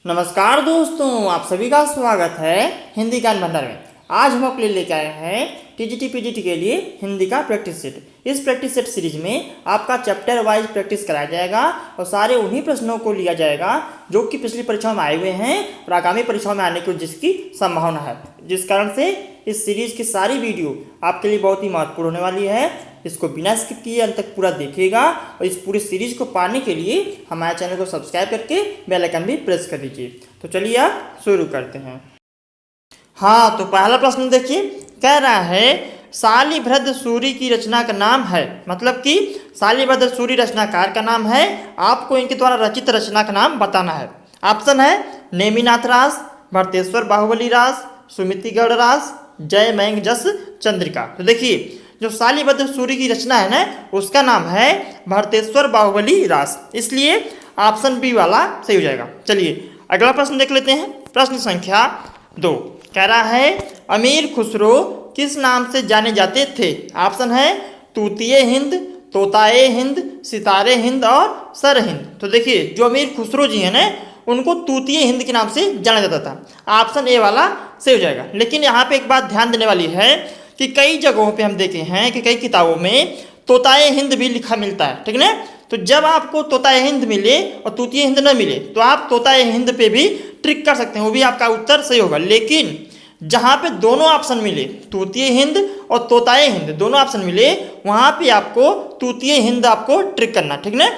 नमस्कार दोस्तों, आप सभी का स्वागत है हिंदी ज्ञान भंडार में। आज हम आपके लिए लेकर आए हैं टीजीटी पीजीटी के लिए हिंदी का प्रैक्टिस सेट। इस प्रैक्टिस सेट सीरीज में आपका चैप्टर वाइज प्रैक्टिस कराया जाएगा और सारे उन्हीं प्रश्नों को लिया जाएगा जो कि पिछली परीक्षाओं में आए हुए हैं और आगामी परीक्षाओं में आने की जिसकी संभावना है। जिस कारण से इस सीरीज की सारी वीडियो आपके लिए बहुत ही महत्वपूर्ण होने वाली है। इसको बिना स्किप किए अंत तक पूरा देखिएगा और इस पूरी सीरीज को पाने के लिए हमारे चैनल को सब्सक्राइब करके बेल आइकन भी प्रेस कर दीजिए। तो चलिए आप शुरू करते हैं। हाँ, तो पहला प्रश्न देखिए, कह रहा है शालिभद्र सूरी की रचना का नाम है। मतलब कि शालिभद्र सूरी रचनाकार का नाम है, आपको इनके द्वारा रचित रचना का नाम बताना है। ऑप्शन है नेमिनाथ रास, भरतेश्वर बाहुबली रास, सुमितिगढ़ रास, जय मैंग जस चंद्रिका। तो देखिए, जो शालिभद्र सूरी की रचना है ना, उसका नाम है भरतेश्वर बाहुबली रास, इसलिए ऑप्शन बी वाला सही हो जाएगा। चलिए अगला प्रश्न देख लेते हैं। प्रश्न संख्या 2 कह रहा है अमीर खुसरो किस नाम से जाने जाते थे। ऑप्शन है तूतिए हिंद, तोताए हिंद, सितारे हिंद और सर हिंद। तो देखिए, जो अमीर खुसरो जी हैं ना, उनको तूतिए हिंद के नाम से जाना जाता था। ऑप्शन ए वाला सही हो जाएगा। लेकिन यहाँ पे एक बात ध्यान देने वाली है कि कई जगहों पे हम देखे हैं कि कई किताबों में तोताए हिंद भी लिखा मिलता है, ठीक ना। तो जब आपको तोताए हिंद मिले और तूतिए हिंद न मिले तो आप तोताए हिंद पे भी ट्रिक कर सकते हैं, वो भी आपका उत्तर सही होगा। लेकिन जहाँ पे दोनों ऑप्शन मिले, तूतिए हिंद और तोताए हिंद दोनों ऑप्शन मिले, वहाँ पे आपको तूतिए हिंद आपको ट्रिक करना, ठीक ना।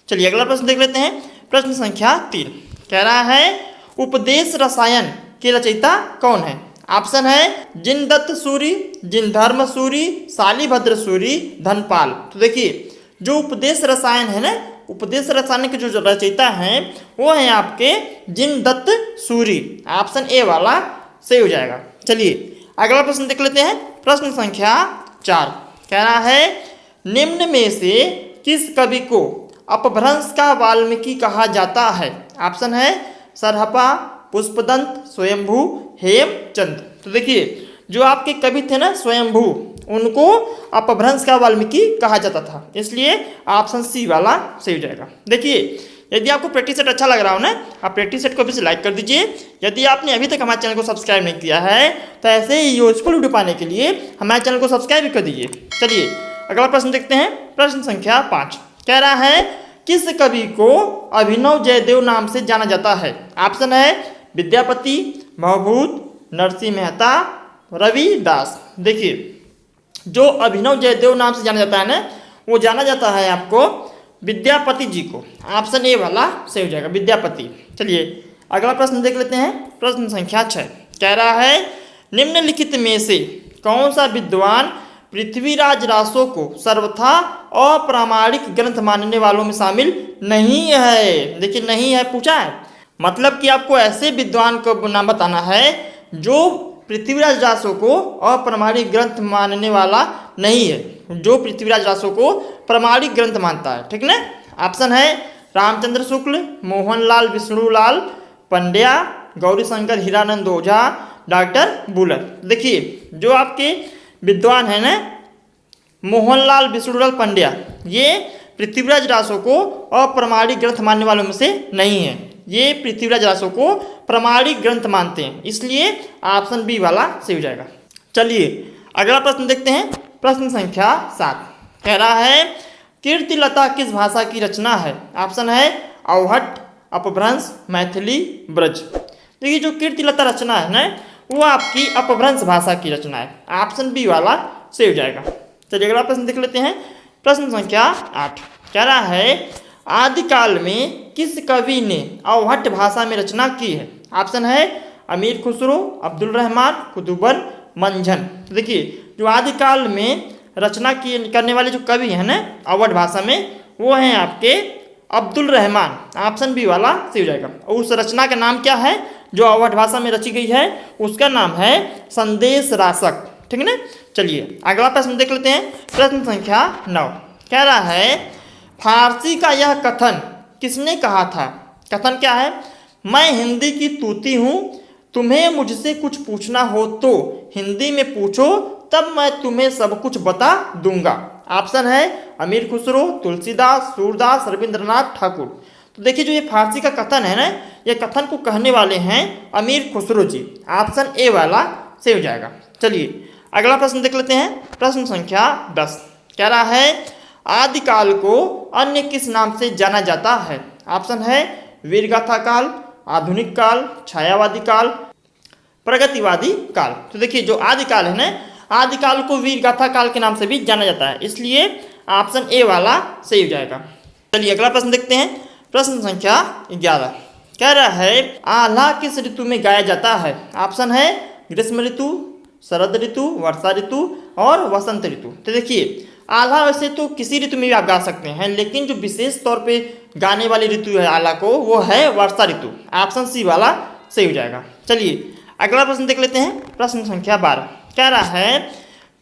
चलिए अगला प्रश्न देख लेते हैं। प्रश्न संख्या 3 कह रहा है उपदेश रसायन के रचयिता कौन है। ऑप्शन है जिनदत्त सूरी, जिनधर्म सूरी, शालिभद्र सूरी, धनपाल। तो देखिए, जो उपदेश रसायन है ना, उपदेश रसायन के जो रचयिता हैं वो हैं आपके जिनदत्त सूरी। ऑप्शन ए वाला सही हो जाएगा। चलिए अगला प्रश्न देख लेते हैं। प्रश्न संख्या 4 कह रहा है निम्न में से किस कवि को अपभ्रंश का वाल्मीकि कहा जाता है। ऑप्शन है सरहपा, पुष्पदंत, स्वयंभू, हेमचंद। तो देखिए, जो आपके कवि थे ना स्वयंभू, उनको अपभ्रंश का वाल्मीकि कहा जाता था, इसलिए ऑप्शन सी वाला सही हो जाएगा। देखिए, यदि आपको प्रैक्टिस सेट अच्छा लग रहा हो ना, आप प्रैक्टिस सेट को भी लाइक कर दीजिए। यदि आपने अभी तक हमारे चैनल को सब्सक्राइब नहीं किया है तो ऐसे ही यूजफुल वीडियो पाने के लिए हमारे चैनल को सब्सक्राइब भी कर दीजिए। चलिए अगला प्रश्न देखते हैं। प्रश्न संख्या 5 कह रहा है किस कवि को अभिनव जयदेव नाम से जाना जाता है। ऑप्शन है विद्यापति, भवभूत, नरसिंह मेहता, रविदास। देखिए, जो अभिनव जयदेव नाम से जाना जाता है ना, वो जाना जाता है आपको विद्यापति जी को। ऑप्शन ए वाला सही हो जाएगा, विद्यापति। चलिए अगला प्रश्न देख लेते हैं। प्रश्न संख्या 6 कह रहा है निम्नलिखित में से कौन सा विद्वान पृथ्वीराज रासो को सर्वथा अप्रामाणिक ग्रंथ मानने वालों में शामिल नहीं है। देखिए, नहीं है पूछा है, मतलब कि आपको ऐसे विद्वान को नाम बताना है जो पृथ्वीराज रासो को अप्रामाणिक ग्रंथ मानने वाला नहीं है, जो पृथ्वीराज रासो को प्रामाणिक ग्रंथ मानता है, ठीक ना। ऑप्शन है रामचंद्र शुक्ल, मोहनलाल विष्णुलाल पंड्या, गौरीशंकर हीरानंद ओझा, डॉक्टर बुलर। देखिए, जो आपके विद्वान है ना मोहनलाल विष्णुलाल पंड्या, ये पृथ्वीराज रासो को अप्रामाणिक ग्रंथ मानने वालों में से नहीं है। ये पृथ्वीराज रासो को प्रामाणिक ग्रंथ मानते हैं, इसलिए ऑप्शन बी वाला सही हो जाएगा। चलिए अगला प्रश्न देखते हैं। प्रश्न संख्या 7 कह रहा है कीर्तिलता किस भाषा की रचना है। ऑप्शन है अवहट्ट, अपभ्रंश, मैथिली, ब्रज। देखिए, जो कीर्तिलता रचना है ना, वो आपकी अपभ्रंश भाषा की रचना है। ऑप्शन बी वाला सही हो जाएगा। चलिए अगला प्रश्न देख लेते हैं। प्रश्न संख्या 8 कह रहा है आदिकाल में किस कवि ने अवहट्ट भाषा में रचना की है। ऑप्शन है अमीर खुसरो, अब्दुल रहमान, कुतुबन, मंझन। देखिए, जो आदिकाल में रचना करने वाले जो कवि हैं ना अवहट्ट भाषा में, वो हैं आपके अब्दुल रहमान। ऑप्शन बी वाला सही हो जाएगा। और उस रचना का नाम क्या है जो अवहट्ट भाषा में रची गई है, उसका नाम है संदेश रासक, ठीक है ना। चलिए अगला प्रश्न देख लेते हैं। प्रश्न संख्या 9 कह रहा है फारसी का यह कथन किसने कहा था। कथन क्या है, मैं हिंदी की तूती हूँ, तुम्हें मुझसे कुछ पूछना हो तो हिंदी में पूछो, तब मैं तुम्हें सब कुछ बता दूंगा। ऑप्शन है अमीर खुसरो, तुलसीदास, सूरदास, रविंद्रनाथ ठाकुर। तो देखिए जो ये फारसी का कथन है ना, ये कथन को कहने वाले हैं अमीर खुसरो जी। ऑप्शन ए वाला सही हो जाएगा। चलिए अगला प्रश्न देख लेते हैं। प्रश्न संख्या 10 कह रहा है आदिकाल को अन्य किस नाम से जाना जाता है। ऑप्शन है वीरगाथा काल, आधुनिक काल, छायावादी काल, प्रगतिवादी काल। तो देखिए जो आदिकाल है ना, आदिकाल को वीरगाथा काल के नाम से भी जाना जाता है, इसलिए ऑप्शन ए वाला सही हो जाएगा। चलिए अगला प्रश्न देखते हैं। प्रश्न संख्या 11 कह रहा है आल्हा किस ऋतु में गाया जाता है। ऑप्शन है ग्रीष्म ऋतु, शरद ऋतु, वर्षा ऋतु और वसंत ऋतु। तो देखिए आल्हा वैसे तो किसी ऋतु में भी आप गा सकते हैं, लेकिन जो विशेष तौर पे गाने वाली ऋतु है आल्हा को, वो है वर्षा ऋतु। ऑप्शन सी वाला सही हो जाएगा। चलिए अगला प्रश्न देख लेते हैं। प्रश्न संख्या 12 कह रहा है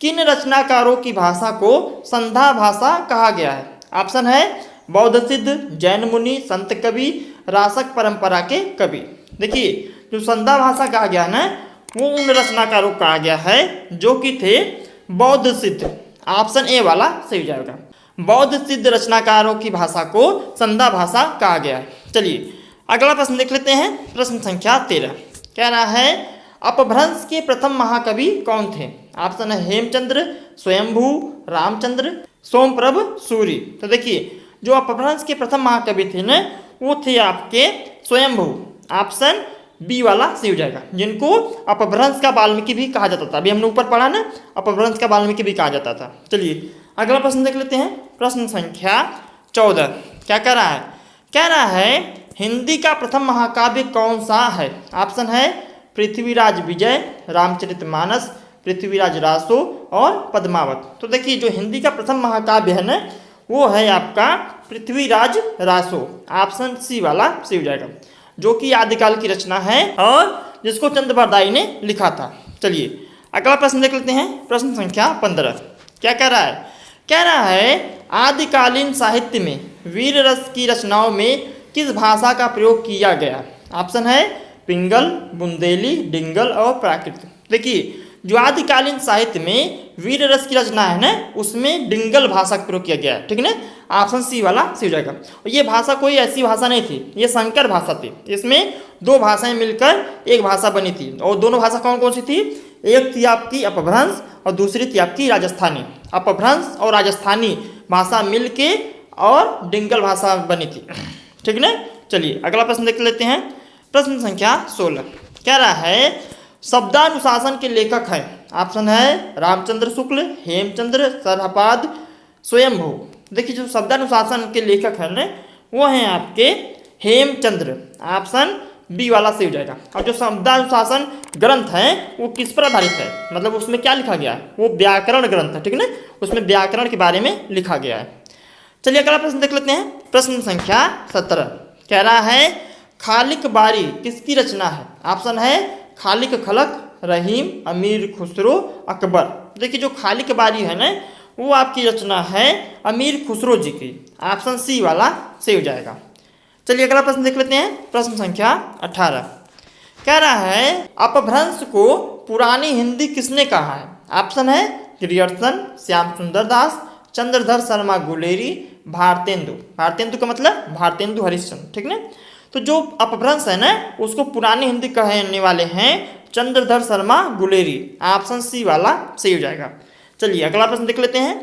किन रचनाकारों की भाषा को संध्या भाषा कहा गया है। ऑप्शन है बौद्ध सिद्ध, जैन मुनि, संत कवि, रासक परंपरा के कवि। देखिए जो संध्या भाषा कहा गया है ना, वो उन रचनाकारों को कहा गया है जो कि थे बौद्ध सिद्ध। ऑप्शन ए वाला सही हो जाएगा। बौद्ध सिद्ध रचनाकारों की भाषा को संध्या भाषा कहा गया है। चलिए अगला प्रश्न देख लेते हैं। प्रश्न संख्या 13 कह रहा है अपभ्रंश के प्रथम महाकवि कौन थे। ऑप्शन है हेमचंद्र, स्वयंभू, रामचंद्र, सोमप्रभ सूरी। तो देखिए जो अपभ्रंश के प्रथम महाकवि थे ना, वो थे आपके स्वयंभू। ऑप्शन बी वाला सही हो जाएगा, जिनको अपभ्रंश का वाल्मीकि भी कहा जाता था। अभी हमने ऊपर पढ़ा ना, अपभ्रंश का वाल्मीकि भी कहा जाता था। चलिए अगला प्रश्न देख लेते हैं। प्रश्न संख्या 14 क्या कह रहा है, कह रहा है हिंदी का प्रथम महाकाव्य कौन सा है। ऑप्शन है पृथ्वीराज विजय, रामचरितमानस, पृथ्वीराज रासो और पद्मावत। तो देखिए जो हिंदी का प्रथम महाकाव्य है ना, वो है आपका पृथ्वीराज रासो। ऑप्शन सी वाला सही हो जाएगा, जो कि आदिकाल की रचना है और जिसको चंद्रबरदाई ने लिखा था। चलिए अगला प्रश्न देख लेते हैं। प्रश्न संख्या 15 क्या कह रहा है, कह रहा है आदिकालीन साहित्य में वीर रस की रचनाओं में किस भाषा का प्रयोग किया गया। ऑप्शन है पिंगल, बुंदेली, डिंगल और प्राकृत। देखिए जो आदिकालीन साहित्य में वीर रस की रचना है ना, उसमें डिंगल भाषा का प्रयोग किया गया है। ठीक है ना, ऑप्शन सी वाला सही हो जाएगा। और ये भाषा कोई ऐसी भाषा नहीं थी, ये संकर भाषा थी। इसमें दो भाषाएं मिलकर एक भाषा बनी थी। और दोनों भाषा कौन कौन सी थी, एक थी आपकी अपभ्रंश और दूसरी थी आपकी राजस्थानी। अपभ्रंश और राजस्थानी भाषा मिल के और डिंगल भाषा बनी थी। ठीक है ना। चलिए अगला प्रश्न देख लेते हैं। प्रश्न संख्या 16 कह रहा है शब्दानुशासन के लेखक हैं। ऑप्शन है रामचंद्र शुक्ल, हेमचंद्र, सरहपाद, स्वयंभू। देखिए जो शब्दानुशासन के लेखक हैं ना, वो हैं आपके हेमचंद्र। ऑप्शन बी वाला सही हो जाएगा। और जो शब्दानुशासन ग्रंथ है वो किस पर आधारित है, मतलब उसमें क्या लिखा गया है, वो व्याकरण ग्रंथ है। ठीक है ना, उसमें व्याकरण के बारे में लिखा गया है। चलिए अगला प्रश्न देख लेते हैं। प्रश्न संख्या 17 कह रहा है खालिक बारी किसकी रचना है। ऑप्शन है खालिक खलक, रहीम, अमीर खुसरो, अकबर। देखिए जो खालिक बारी है ना, वो आपकी रचना है अमीर खुसरो जी की। ऑप्शन सी वाला सही हो जाएगा। चलिए अगला प्रश्न देख लेते हैं। प्रश्न संख्या 18 कह रहा है अपभ्रंश को पुरानी हिंदी किसने कहा है। ऑप्शन है ग्रियर्सन, श्याम सुंदर दास, चंद्रधर शर्मा गुलेरी, भारतेंदु। भारतेंदु का मतलब भारतेंदु हरिश्चंद्र। ठीक ना, तो जो अपभ्रंश है ना, उसको पुरानी हिंदी कहने वाले हैं चंद्रधर शर्मा गुलेरी। ऑप्शन सी वाला सही हो जाएगा। चलिए अगला प्रश्न देख लेते हैं।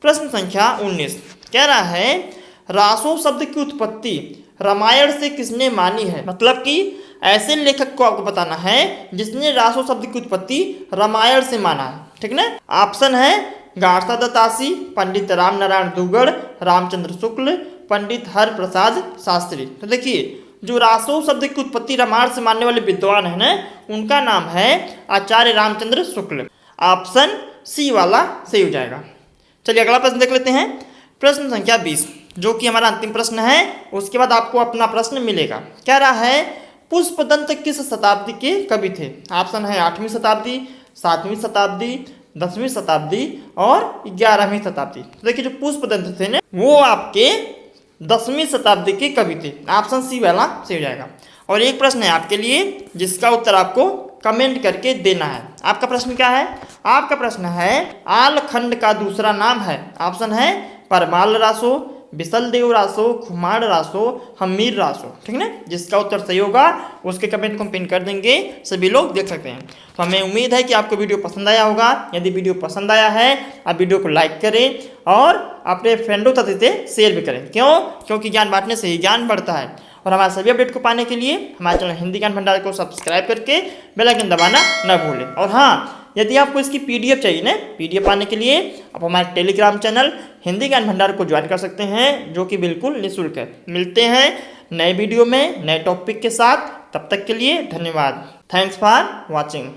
प्रश्न संख्या 19 कह रहा है रासो शब्द की उत्पत्ति रामायण से किसने मानी है। मतलब कि ऐसे लेखक को आपको बताना है जिसने रासो शब्द की उत्पत्ति रामायण से माना है। ठीक ना, ऑप्शन है गाड़सा दत्तासी, पंडित राम नारायण दुगड़, रामचंद्र शुक्ल, पंडित हर प्रसाद शास्त्री। तो देखिए जो रासो शब्द की उत्पत्ति रामायण से मानने वाले विद्वान है ना, उनका नाम है आचार्य रामचंद्र शुक्ल। ऑप्शन सी वाला सही हो जाएगा। चलिए अगला प्रश्न देख लेते हैं। प्रश्न संख्या 20 जो कि हमारा अंतिम प्रश्न है, उसके बाद आपको अपना प्रश्न मिलेगा। कह रहा है पुष्पदंत किस शताब्दी के कवि थे। ऑप्शन है 8वीं शताब्दी, 7वीं शताब्दी, 10वीं शताब्दी और 11वीं शताब्दी। तो देखिए जो पुष्पदंत थे ना, वो आपके 10वीं शताब्दी के कवि थे। ऑप्शन सी वाला सही हो जाएगा। और एक प्रश्न है आपके लिए जिसका उत्तर आपको कमेंट करके देना है। आपका प्रश्न क्या है, आपका प्रश्न है आल खंड का दूसरा नाम है। ऑप्शन है परमाल रासो, बिसलदेव रासो, खुमार रासो, हमीर रासो, ठीक है ना। जिसका उत्तर सही होगा उसके कमेंट को पिन कर देंगे, सभी लोग देख सकते हैं। तो हमें उम्मीद है कि आपको वीडियो पसंद आया होगा। यदि वीडियो पसंद आया है आप वीडियो को लाइक करें और अपने फ्रेंडों तक इसे शेयर भी करें। क्यों? क्योंकि ज्ञान बांटने से ही ज्ञान बढ़ता है। और हमारे सभी अपडेट को पाने के लिए हमारे चैनल हिंदी ज्ञान भंडार को सब्सक्राइब करके बेल आइकन दबाना न भूलें। और हाँ, यदि आपको इसकी PDF चाहिए ना, PDF पाने के लिए आप हमारे टेलीग्राम चैनल हिंदी ज्ञान भंडार को ज्वाइन कर सकते हैं, जो कि बिल्कुल निःशुल्क है। मिलते हैं नए वीडियो में नए टॉपिक के साथ, तब तक के लिए धन्यवाद। Thanks for watching.